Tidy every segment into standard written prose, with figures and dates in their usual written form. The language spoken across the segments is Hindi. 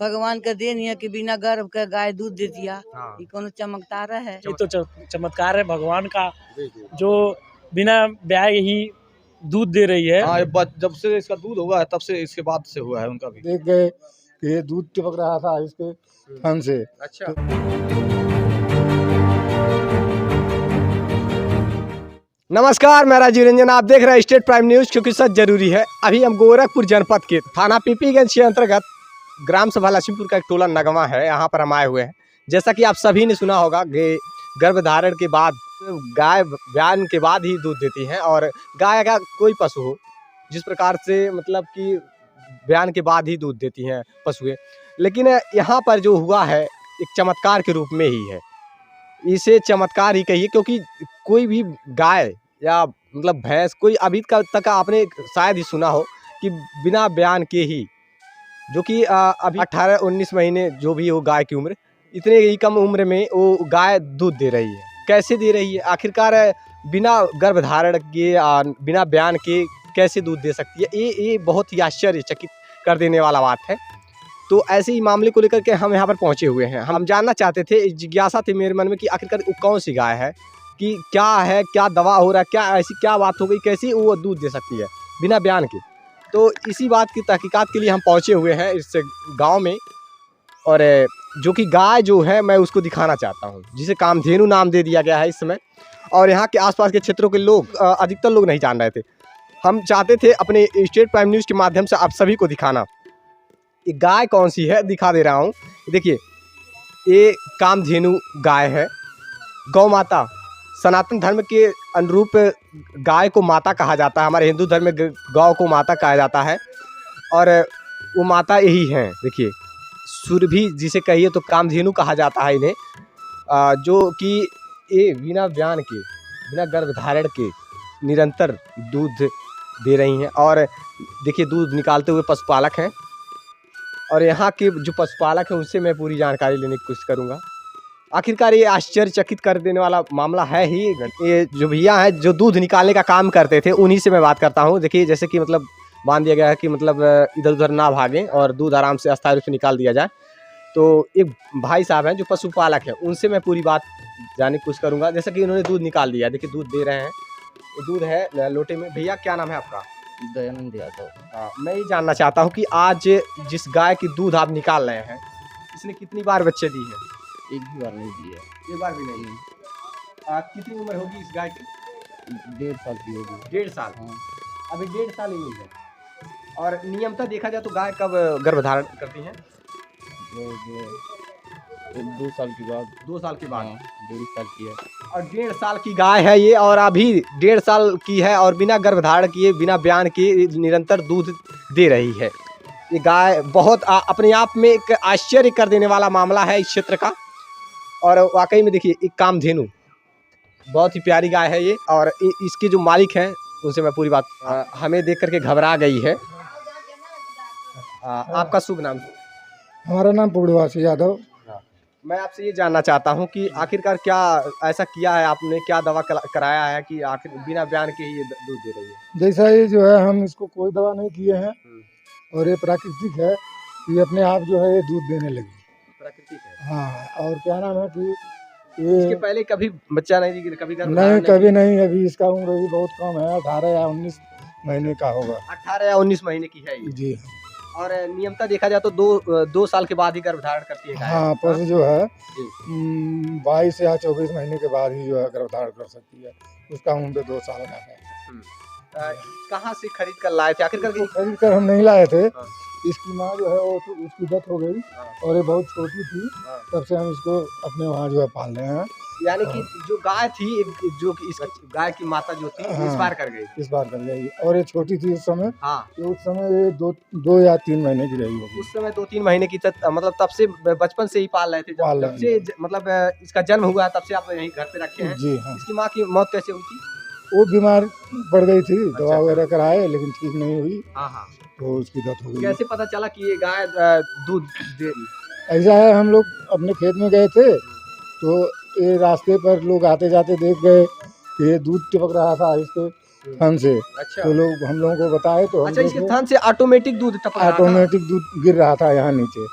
भगवान का देन है कि बिना गर्भ के गाय दूध दे दिया। हाँ। ये कोनो चमत्कार है। ये तो चमत्कार है भगवान का, जो बिना ब्याह ही दूध दे रही है। हाँ, जब से इसका दूध हुआ है तब से इसके बाद से हुआ है उनका भी। देख गए कि ये दूध टपक रहा था इसके थन से। अच्छा। नमस्कार, मैं राजीव रंजन, आप देख रहे हैं स्टेट प्राइम न्यूज, क्योंकि सच जरूरी है। अभी हम गोरखपुर जनपद के थाना पीपीगंज के अंतर्गत ग्राम सभा लक्ष्मीपुर का एक टोला नगमा है, यहाँ पर हम आए हुए हैं। जैसा कि आप सभी ने सुना होगा कि गर्भधारण के बाद गाय ब्यान के बाद ही दूध देती हैं, और गाय का कोई पशु हो जिस प्रकार से मतलब कि ब्यान के बाद ही दूध देती हैं पशुएं, लेकिन यहाँ पर जो हुआ है एक चमत्कार के रूप में ही है। इसे चमत्कार ही कहिए, क्योंकि कोई भी गाय या मतलब भैंस, कोई अभी तक आपने शायद ही सुना हो कि बिना ब्यान के ही, जो कि अभी 18-19 महीने जो भी हो गाय की उम्र, इतने ही कम उम्र में वो गाय दूध दे रही है। कैसे दे रही है आखिरकार, बिना गर्भधारण के बिना ब्यान के कैसे दूध दे सकती है, ये बहुत ही आश्चर्यचकित कर देने वाला बात है। तो ऐसे ही मामले को लेकर के हम यहाँ पर पहुँचे हुए हैं। हम जानना चाहते थे, जिज्ञासा थी मेरे मन में कि आखिरकार वो कौन सी गाय है, कि क्या है, क्या दवा हो रहा है, क्या ऐसी क्या बात हो गई, कैसी वो दूध दे सकती है बिना ब्यान के। तो इसी बात की तहकीकात के लिए हम पहुँचे हुए हैं इस गाँव में, और जो कि गाय जो है मैं उसको दिखाना चाहता हूँ, जिसे कामधेनु नाम दे दिया गया है इस समय। और यहाँ के आसपास के क्षेत्रों के लोग, अधिकतर लोग नहीं जान रहे थे। हम चाहते थे अपने स्टेट प्राइम न्यूज़ के माध्यम से आप सभी को दिखाना। ये गाय कौन सी है दिखा दे रहा हूँ। देखिए, ये कामधेनु गाय है, गौ माता। सनातन धर्म के अनुरूप गाय को माता कहा जाता है, हमारे हिंदू धर्म में गौ को माता कहा जाता है, और वो माता यही हैं। देखिए, सुरभि जिसे कहिए तो कामधेनु कहा जाता है इन्हें, जो कि ये बिना ब्यान के, बिना गर्भधारण के निरंतर दूध दे रही हैं। और देखिए, दूध निकालते हुए पशुपालक हैं, और यहाँ के जो पशुपालक हैं उनसे मैं पूरी जानकारी लेने की कोशिश करूँगा। आखिरकार ये आश्चर्यचकित कर देने वाला मामला है ही। ये जो भैया हैं जो दूध निकालने का काम करते थे, उन्हीं से मैं बात करता हूँ। देखिए, जैसे कि मतलब बांध दिया गया है कि मतलब इधर उधर ना भागें और दूध आराम से अस्थायी रूप से निकाल दिया जाए। तो एक भाई साहब हैं जो पशुपालक हैं, उनसे मैं पूरी बात जानने की कोशिश करूँगा। जैसे कि उन्होंने दूध निकाल दिया, देखिए दूध दे रहे हैं, दूध है लोटे में। भैया, क्या नाम है आपका? दयानंद यादव। मैं ये जानना चाहता हूँ कि आज जिस गाय की दूध आप निकाल रहे हैं, इसने कितनी बार बच्चे दी हैं? एक भी बार नहीं दी है। एक बार भी नहीं। कितनी उम्र होगी इस गाय की? 1.5 साल की होगी। 1.5 साल? हाँ। अभी 1.5 साल ही हुई है। और नियमतः देखा जाए तो गाय कब गर्भधारण करती हैं? 2 साल के बाद। 2 साल के बाद? 1.5 साल की है। और 1.5 साल की गाय है ये, और अभी 1.5 साल की है, और बिना गर्भधारण किए, बिना ब्यान किए निरंतर दूध दे रही है। ये गाय बहुत अपने आप में एक आश्चर्य कर देने वाला मामला है इस क्षेत्र का। और वाकई में देखिए, एक कामधेनु बहुत ही प्यारी गाय है ये। और इसके जो मालिक हैं उनसे मैं पूरी बात, हमें देख करके घबरा गई है। आपका शुभ नाम? हमारा नाम पुगड़वासी यादव। मैं आपसे ये जानना चाहता हूँ कि आखिरकार क्या ऐसा किया है आपने, क्या दवा कराया है कि आखिर बिना ब्यान के ही ये दूध दे रही है? जैसा ये जो है, हम इसको कोई दवा नहीं किए हैं, और ये प्राकृतिक है। ये अपने आप जो है ये दूध देने लगी। प्राकृतिक है? हाँ। और क्या नाम है कि इसके ये पहले कभी बच्चा नहीं दी, कभी नहीं, कभी नहीं। अभी इसका उम्र भी बहुत कम है, 18 या 19 महीने का होगा। 18 या 19 महीने की है ये। जी। और नियमतः देखा जाए तो 2 साल के बाद ही गर्भधारण करती है गाय। हाँ, पशु जो है 22 या 24 महीने के बाद ही जो है गर्भधारण कर सकती है। उसका उम्र 2 साल का है। कहाँ से खरीद कर लाए थे आखिरकार? खरीद कर हम नहीं लाए थे। हाँ। इसकी माँ जो है वो उसकी डेथ हो गई, और ये बहुत छोटी थी, तब से हम इसको अपने वहाँ जो है पाल रहे हैं। यानी कि जो गाय थी, जो कि इस गाय की माता जो थी, हाँ, इस बार कर गई। इस बार कर गई, और ये छोटी थी उस समय। हाँ। ये उस समय ये 2 या 3 महीने की रही होगी। उस समय 2-3 महीने की मतलब तब से बचपन से ही पाल रहे थे? जब से मतलब इसका जन्म हुआ तब से आप यहीं घर पे रखे हैं? जी हाँ। इसकी माँ की मौत कैसे हुई थी? वो बीमार पड़ गई थी, दवा अच्छा। वगैरह कराए, लेकिन ठीक नहीं हुई, हाँ हाँ। तो उसकी डेथ हो गई। कैसे पता चला कि ये गाय दूध दे रही? ऐसा है, हम लोग अपने खेत में गए थे, तो ये रास्ते पर लोग आते जाते देख गए कि ये दूध टपक रहा था इसके थन से। अच्छा। तो लोग हम लोगों को बताए, तो अच्छा, इसके थन से ऑटोमेटिक दूध टपक रहा था? ऑटोमेटिक दूध गिर रहा था यहाँ नीचे।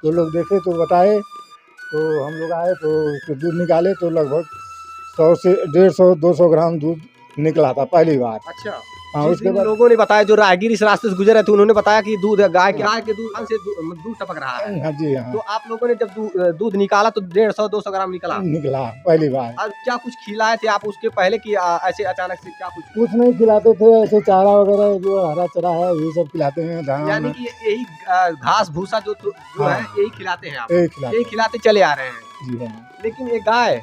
तो लोग देखे तो बताए, तो हम लोग आए तो उसके दूध निकाले तो लगभग 100 से 150-200 ग्राम दूध निकला था पहली बार। अच्छा। हाँ, जिस उसके दिन बाद लोगों ने बताया, जो राहगीर इस रास्ते से गुजर रहे थे, उन्होंने बताया कि दूध गाय के दूध से दूध टपक रहा है। हाँ जी, हाँ तो आप लोगों ने जब दूध निकाला तो 150-200 ग्राम निकला। निकला पहली बार। और क्या कुछ खिलाए थे आप उसके पहले कि ऐसे अचानक से क्या कुछ? कुछ नहीं खिलाते थे, ऐसे चारा वगैरह जो हरा चरा है यही सब खिलाते हैं, धान यानी कि यही घास भूसा जो हाँ। है यही खिलाते हैं आप? यही खिलाते यही खिलाते चले आ रहे हैं। जी हाँ। लेकिन ये गाय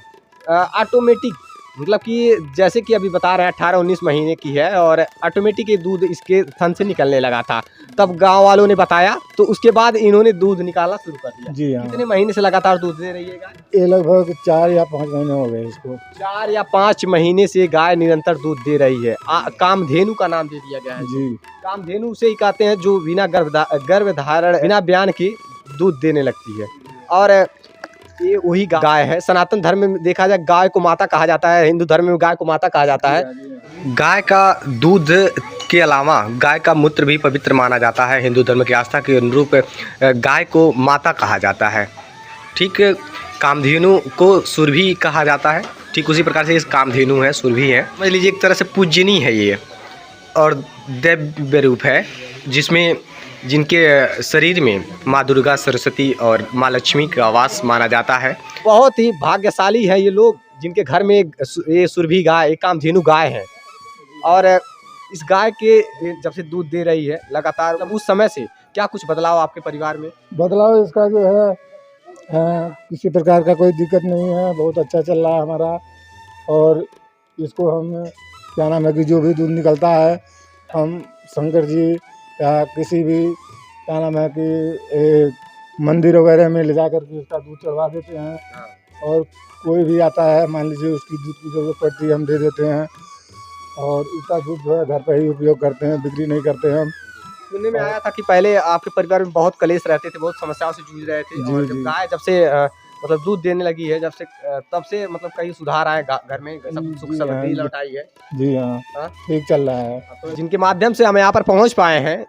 ऑटोमेटिक, मतलब कि जैसे कि अभी बता रहे हैं 18-19 महीने की है और ऑटोमेटिक ये दूध इसके थन से निकलने लगा था, तब गांव वालों ने बताया, तो उसके बाद इन्होंने दूध निकालना शुरू कर दिया। जी हाँ। कितने महीने से लगातार दूध दे रही है गाय? ये लगभग 4 या 5 महीने हो गए इसको। 4 या 5 महीने से गाय निरंतर दूध दे रही है। कामधेनु का नाम दे दिया गया है जी। कामधेनु उसे ही कहते हैं जो बिना गर्भ धारण, बिना बयान के दूध देने लगती है। और ये वही गाय है। सनातन धर्म में देखा जाए गाय को माता कहा जाता है, हिंदू धर्म में गाय को माता कहा जाता है। गाय का दूध के अलावा गाय का मूत्र भी पवित्र माना जाता है। हिंदू धर्म की आस्था के अनुरूप गाय को माता कहा जाता है। ठीक, कामधेनु को सुरभि कहा जाता है। ठीक उसी प्रकार से इस कामधेनु है, सुरभि है, समझ लीजिए एक तरह से पूजनीय है ये, और दैव्य रूप है, जिसमें जिनके शरीर में माँ दुर्गा, सरस्वती और माँ लक्ष्मी का वास माना जाता है। बहुत ही भाग्यशाली है ये लोग जिनके घर में ये सुरभि गाय, एक कामधेनु गाय है। और इस गाय के जब से दूध दे रही है लगातार, तब उस समय से क्या कुछ बदलाव आपके परिवार में? बदलाव इसका जो है किसी प्रकार का कोई दिक्कत नहीं है, बहुत अच्छा चल रहा है हमारा। और इसको हम क्या नाम है कि जो भी दूध निकलता है हम शंकर जी या किसी भी क्या नाम है कि मंदिर वगैरह में ले जा कर के उसका दूध चढ़वा देते हैं। और कोई भी आता है, मान लीजिए उसकी दूध की ज़रूरत पड़ती है, हम दे देते हैं। और इसका दूध जो है घर पर ही उपयोग करते हैं, बिक्री नहीं करते हैं हम। सुनने में आया था कि पहले आपके परिवार में बहुत कलेश रहते थे, बहुत समस्याओं से जूझ रहे थे, और जब गाय जब से मतलब दूध देने लगी है, जब से तब से मतलब कई सुधार आए घर में, सब सुख समृद्धि लौट आई है। जी हाँ, ठीक चल रहा है। तो जिनके माध्यम से हम यहाँ पर पहुँच पाए हैं,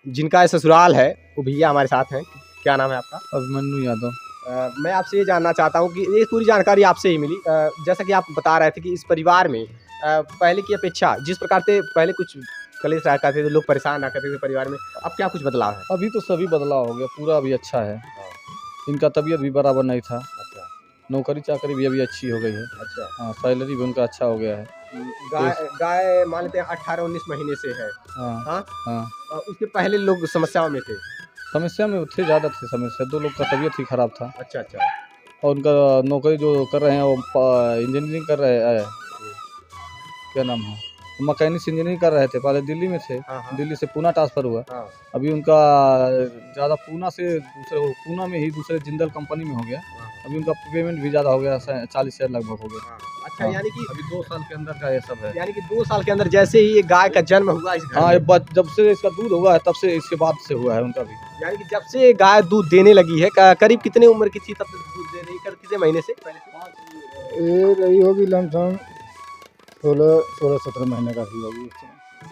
जिनका ससुराल है, वो भैया हमारे साथ हैं। क्या नाम है आपका? अभिमन्यु यादव। मैं आपसे ये जानना चाहता हूँ कि ये पूरी जानकारी आपसे ही मिली, जैसा कि आप बता रहे थे कि इस परिवार में पहले की अपेक्षा जिस प्रकार से पहले कुछ कलेश रहा करते थे, लोग परेशान रहा करते थे परिवार में, अब क्या कुछ बदलाव है? अभी तो सभी बदलाव हो गया, पूरा अभी अच्छा है। इनका तबीयत भी बराबर नहीं था। अच्छा। नौकरी चाकरी भी अभी अच्छी हो गई है। अच्छा। हाँ, सैलरी भी उनका अच्छा हो गया है। गाय मान लेते हैं 18-19 महीने से है। हाँ हाँ? हाँ। उसके पहले लोग समस्याओं में थे। समस्या में थे, ज़्यादा थे समस्या। 2 लोग का तबीयत ही खराब था। अच्छा अच्छा। और उनका नौकरी जो कर रहे हैं वो इंजीनियरिंग कर रहे हैं, क्या नाम है, मैकेनिक्स इंजीनियरिंग कर रहे थे। पहले दिल्ली में थे। हाँ। दिल्ली से पूना ट्रांसफ़र हुआ। हाँ। अभी उनका ज़्यादा पूना से दूसरे, पूना में ही दूसरे जिंदल कंपनी में हो गया। अभी उनका पेमेंट भी ज़्यादा हो गया, 40 हज़ार लगभग हो गया। अच्छा, यानी कि अभी 2 साल के अंदर का ये सब है। यानी कि 2 साल के अंदर जैसे ही ये गाय का जन्म हुआ इस घर हाँ, में, ये जब से इसका दूध हुआ है तब से, इसके बाद से हुआ है उनका भी। यानी कि जब से गाय दूध देने लगी है, करीब कितने उम्र की थी तब तक दूध दे रही है? कितने महीने से पहले से? ये रही होगी लमसम 16-17 महीने का ही होगी।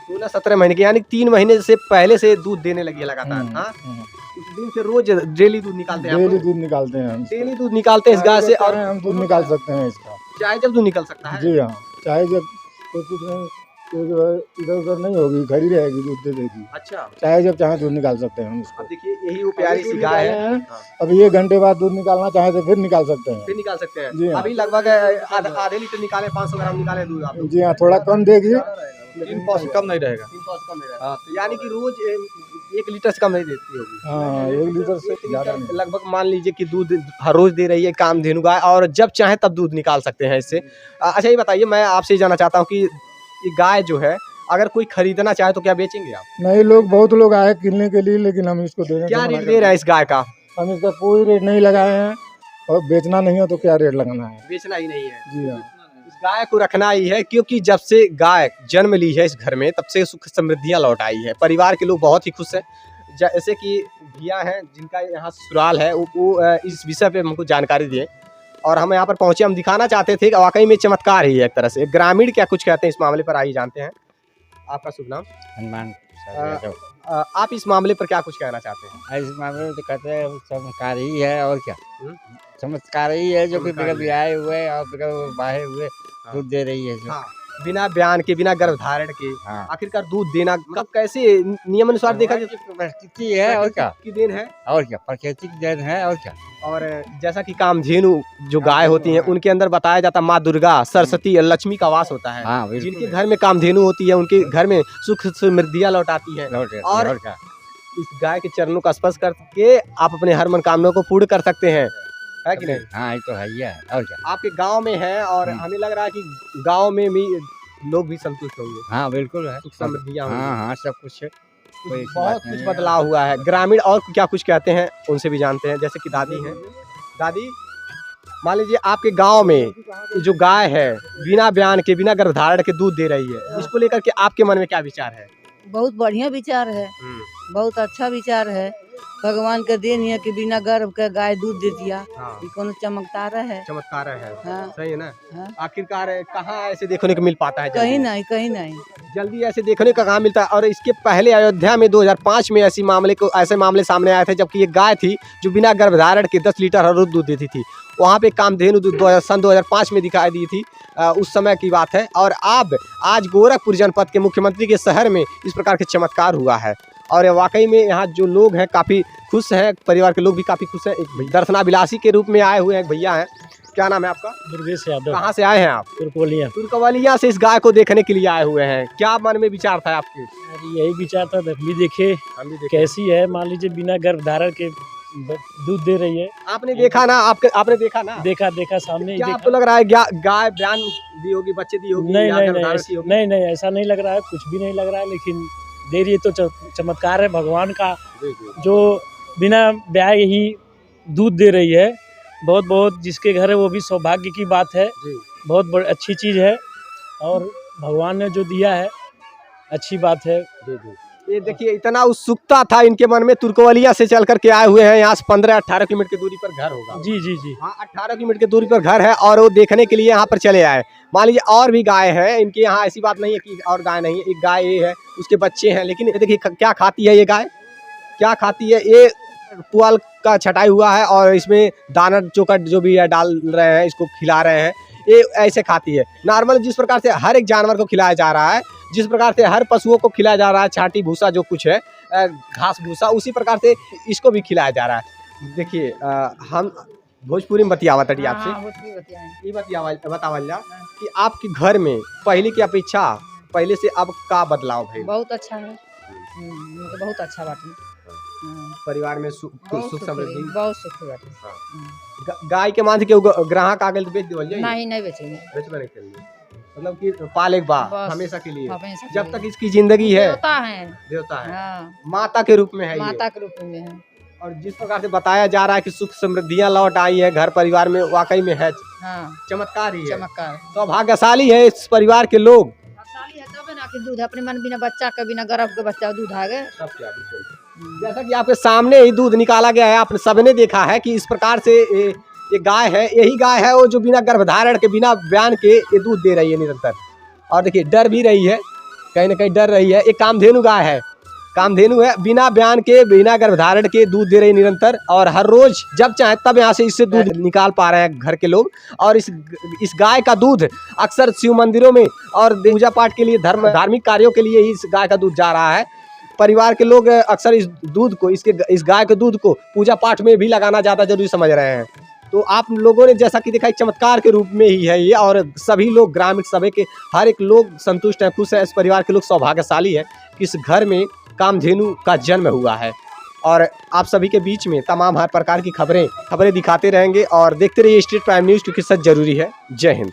16-17 महीने की, यानी 3 महीने से पहले से दूध देने लगी है लगातार। हाँ, उस दिन से रोज डेली दूध निकालते हैं? डेली दूध निकालते हैं हम। डेली दूध निकालते हैं इस गाय से, और हम दूध निकाल सकते हैं इसका, चाहे जब दूध निकल सकता है। जी हाँ, चाहे जब तो कुछ नहीं, तो जो है इधर उधर नहीं होगी, खड़ी रहेगी, दूध दे देगी। अच्छा। चाहे जब चाहे दूध निकाल सकते हैं हम इसको। अब देखिए यही वो प्यारी सी गाय है। अब ये घंटे बाद दूध निकालना चाहे तो फिर निकाल सकते हैं। फिर निकाल सकते जी हैं। हाँ। अभी लगभग आधे लीटर निकाले, 500 ग्राम निकाले दूध आप लोग। जी हाँ, थोड़ा कम देगी, 3 पाव से कम नहीं रहेगा। 3 पाव से कम नहीं रहेगा। हाँ, तो यानी कि रोज 1 लीटर से कम नहीं देती होगी। हाँ, 1 लीटर से ज़्यादा नहीं। लगभग मान लीजिए कि दूध हर रोज दे रही है कामधेनु गाय, और जब चाहे तब दूध निकाल सकते हैं इससे। अच्छा, ये बताइए, मैं आपसे जानना चाहता हूँ कि ये गाय जो है, अगर कोई खरीदना चाहे तो क्या बेचेंगे आप? नहीं, लोग बहुत लोग आए किनने के लिए, लेकिन हम इसको देने क्या रेट दे रहे हैं इस गाय का? हम इसका कोई रेट नहीं लगाए हैं, और बेचना नहीं हो तो क्या रेट लगाना है। बेचना ही नहीं है। जी हाँ, इस गाय को रखना ही है, क्योंकि जब से गाय जन्म ली है इस घर में, तब से सुख समृद्धियाँ लौट आई है। परिवार के लोग बहुत ही खुश हैं। जैसे कि भैया हैं जिनका यहाँ ससुराल है, वो इस विषय पे हमको जानकारी दिए, और हम यहाँ पर पहुँचे। हम दिखाना चाहते थे कि वाकई में चमत्कार ही है एक तरह से। ग्रामीण क्या कुछ कहते हैं इस मामले पर, आइए जानते हैं। आपका शुभ नाम? हनुमान आप इस मामले पर क्या कुछ कहना चाहते हैं? इस मामले में तो कहते हैं चमत्कार ही है और क्या। हम्म? चमत्कार ही है जो कि चमत्कार बगैर ही है। ब्याहे हुए और बगैर बाहे हुए हाँ। दूध दे रही है जो। हाँ, बिना बयान के, बिना गर्भधारण के हाँ। आखिरकार दूध देना कब कैसे नियम अनुसार देखा भगवान की परिस्थिति है और क्या। की देन है। और क्या प्राकृतिक देन है और क्या। और जैसा कि कामधेनु जो गाय होती हैं उनके अंदर बताया जाता है माँ दुर्गा, सरस्वती और लक्ष्मी का वास होता है। हाँ बिल्कुल। जिनके घर में कामधेनु होती है उनके घर में सुख समृद्धियाँ लौटाती है। लौट जाती है, और और क्या। इस गाय के चरणों का स्पर्श करके आप अपने हर मनोकामना को पूर्ण कर सकते हैं, है कि नहीं? हाँ ये तो है ही है और क्या। आपके गांव में है और हमें लग रहा है कि गांव में भी लोग भी संतुष्ट होंगे, हाँ बिल्कुल है। सुख समृद्धियाँ होंगी। हाँ हाँ सब कुछ है। कोई ऐसी बहुत बात कुछ नहीं है। बदलाव हुआ है। ग्रामीण और क्या कुछ कहते हैं उनसे भी जानते हैं, जैसे कि दादी हैं। दादी, मान लीजिए आपके गांव में ये जो गाय है बिना बयान के, बिना गर्भधारण के दूध दे रही है, इसको लेकर के आपके मन में क्या विचार है? बहुत बढ़िया विचार है, बहुत अच्छा विचार है। भगवान के देन है कि बिना गर्भ के गाय दूध दे दिया। हाँ, ये कोनो चमत्कार है। चमत्कार है। हाँ। सही है ना? हाँ। आखिरकार कहाँ ऐसे देखने को मिल पाता है? कहीं नहीं, कहीं नहीं। जल्दी ऐसे देखने का कहाँ मिलता है। और इसके पहले अयोध्या में 2005 में ऐसे मामले सामने आए थे, जबकि ये गाय थी जो बिना गर्भधारण के 10 लीटर हर रोज दूध देती थी। वहाँ पे कामधेनु सन 2005 में दिखाई दी थी, उस समय की बात है। और आज गोरखपुर जनपद के मुख्यमंत्री के शहर में इस प्रकार के चमत्कार हुआ है। और वाकई में यहाँ जो लोग हैं काफ़ी खुश हैं, परिवार के लोग भी काफ़ी खुश हैं। एक दर्शनाभिलाषी के रूप में आए हुए हैं, भैया हैं। क्या नाम है आपका? दुर्गेश यादव, कहाँ से आए हैं आप? तुर्कोलिया। तुर्कवलिया से इस गाय को देखने के लिए आए हुए हैं। क्या मन में विचार था आपके? अरे यही विचार था, भी देखे हम भी देखे। कैसी है। मान लीजिए बिना गर्भधारण के दूध दे रही है। आपने देखा ना? आपने देखा ना? देखा सामने ही क्या देखा। आपको लग रहा है गाय बयान दी होगी, बच्चे दी होगी, नहीं या नहीं गर्भधारण की नहीं, होगी? नहीं नहीं ऐसा नहीं लग रहा है, कुछ भी नहीं लग रहा है। लेकिन दे रही है तो चमत्कार है भगवान का, जो बिना ब्याह ही दूध दे रही है। बहुत बहुत जिसके घर है वो भी सौभाग्य की बात है। बहुत बड़ी अच्छी चीज़ है और भगवान ने जो दिया है अच्छी बात है। ये देखिए, इतना उत्सुकता था इनके मन में। तुर्कवलिया से चल करके आए हुए हैं। यहाँ से 15-18 किलोमीटर की दूरी पर घर होगा। जी जी जी। हाँ, 18 किलोमीटर की दूरी पर घर है और वो देखने के लिए यहाँ पर चले आए। मान लीजिए और भी गाय हैं इनके यहाँ, ऐसी बात नहीं है कि और गाय नहीं है। एक गाय ये है, उसके बच्चे हैं। लेकिन ये देखिए क्या खाती है ये गाय, क्या खाती है। ये पुआल का छटाई हुआ है और इसमें दाना चोकर जो भी है डाल रहे हैं, इसको खिला रहे हैं। ये ऐसे खाती है। नॉर्मल जिस प्रकार से हर एक जानवर को खिलाया जा रहा है, जिस प्रकार से हर पशुओं को खिलाया जा रहा है, छाटी भूसा जो कुछ है, घास भूसा, उसी प्रकार से इसको भी खिलाया जा रहा है। देखिए, हम भोजपुरी में बतियावा तटी आपसे ये बतावल जा कि आपके घर में पहले की अपेक्षा पहले से अब का बदलाव है? बहुत अच्छा है, बहुत अच्छा बात है। परिवार में सुख समृद्धि, बहुत सुख बात। गाय के मान के ग्राहक आगे तो बेच देवल जाए? नहीं बेचेंगे, बेचबे नहीं करेंगे। मतलब कि पालेक बा बस, हमेशा के लिए, हमेशा के जब लिए। तक इसकी जिंदगी है। देवता है, हाँ। माता के रूप में है, माता के रूप में है। और जिस प्रकार से बताया जा रहा है कि सुख समृद्धियां लौट आई है घर परिवार में, वाकई में है चमत्कार ही है। चमत्कार, सौभाग्यशाली है इस परिवार के लोग। दूध अपने मन बिना बच्चा के, बिना गर्भ के बच्चा दूध आ गए। जैसा कि आपके सामने ही दूध निकाला गया है, आपने सबने देखा है कि इस प्रकार से ये गाय है, यही गाय है वो जो बिना गर्भधारण के, बिना बयान के ये दूध दे रही है निरंतर। और देखिए डर भी रही है, कहीं ना कहीं डर रही है। एक कामधेनु गाय है, कामधेनु है, बिना बयान के, बिना गर्भधारण के दूध दे रही है निरंतर। और हर रोज जब चाहे तब यहाँ से इससे दूध निकाल पा रहे हैं घर के लोग। और इस गाय का दूध अक्सर शिव मंदिरों में और पूजा पाठ के लिए, धार्मिक कार्यों के लिए इस गाय का दूध जा रहा है। परिवार के लोग अक्सर इस दूध को, इस गाय के दूध को पूजा पाठ में भी लगाना ज़्यादा जरूरी समझ रहे हैं। तो आप लोगों ने जैसा कि देखा, एक चमत्कार के रूप में ही है ये। और सभी लोग, ग्रामीण सभी के हर एक लोग संतुष्ट हैं, खुश हैं। इस परिवार के लोग सौभाग्यशाली है कि इस घर में कामधेनु का जन्म हुआ है। और आप सभी के बीच में तमाम हर प्रकार की खबरें दिखाते रहेंगे और देखते रहिए स्टेट प्राइम न्यूज़, क्योंकि सच जरूरी है। जय हिंद।